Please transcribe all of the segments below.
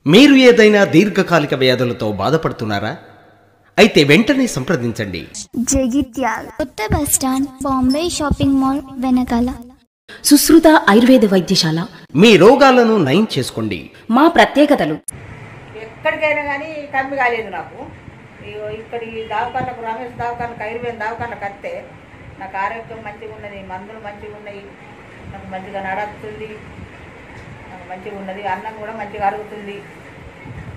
మీరు ఏదైనా దీర్ఘకాలిక వ్యాధులతో బాధపడుతున్నారా? అయితే వెంటనే సంప్రదించండి. జగిత్యాల కొత్త bus stand, Bombay shopping mall వెనకాల సుశ్రుత ఆయుర్వేద వైద్యశాల. మీ రోగాలను నయం చేసుకోండి. మా ప్రత్యేకతలు ఎక్కడికైనా కానీ కమ్మి కాలేదు నాకు. ఇక్కడి దవాఖానకు, రమేష్ దవాఖానకు, ఆయుర్వేద దవాఖానకు వస్తే నాకు ఆరోగ్యం మంచిగా ఉన్నది, మందులు మంచిగా ఉన్నాయి, నాకు మంచిగా నడుస్తుంది, నాకు మంచిగా ఉన్నది, అన్నం కూడా మంచిగా అరుగుతుంది,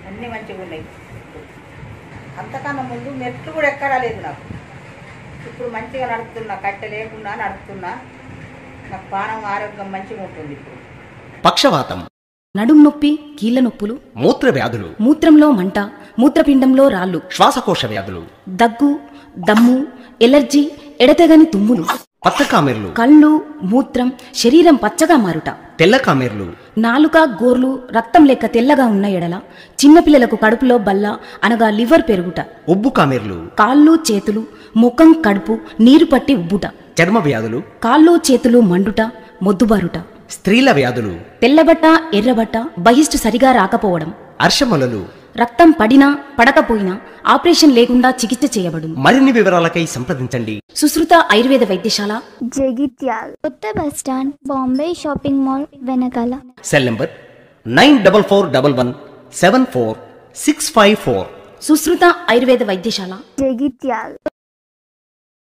అన్నీ మంచిగా ఉన్నాయి. అంతకన్నా ముందు మెట్లు కూడా ఎక్కడా లేదు నాకు. ఇప్పుడు మంచిగా నడుపుతున్నా, కట్టె లేకుండా నడుపుతున్నా, నాకు పానం ఆరోగ్యం మంచిగా ఉంటుంది. ఇప్పుడు పక్షవాతం, నడుం నొప్పి, కీళ్ల నొప్పులు, మూత్ర వ్యాధులు, మూత్రంలో మంట, మూత్రపిండంలో రాళ్ళు, శ్వాసకోశ వ్యాధులు, దగ్గు, దమ్ము, ఎలర్జీ, ఎడతెగని తుమ్ములు, పచ్చకామెర్లు, కళ్ళు, మూత్రం, శరీరం పచ్చగా మారుట, తెల్లకామెర్లు, నాలుక, గోర్లు రక్తం లెక్క తెల్లగా ఉన్న ఎడల, చిన్నపిల్లలకు కడుపులో బల్ల అనగా లివర్ పెరుగుట, ఉబ్బు కామెర్లు, కాళ్ళు, చేతులు, ముఖం, కడుపు నీరు పట్టి ఉబ్బుట, చర్మ వ్యాధులు, కాళ్ళు, చేతులు మండుట, మొద్దుబారుట, స్త్రీల వ్యాధులు, తెల్లబట్ట, ఎర్రబట్ట, బహిష్టు సరిగా రాకపోవడం, అర్షమలలు, రక్తం పడినా పడకపోయినా ఆపరేషన్ లేకుండా చికిత్స చేయబడును. మరిన్ని వివరాలకై సంప్రదించండి. సుశ్రుత ఆయుర్వేద వైద్యశాల, జగిత్యాల కొత్త bus stand, Bombay shopping mall వెనకాల. Cell number 9441174654. సుశ్రుత ఆయుర్వేద వైద్యశాల, జగిత్యాల.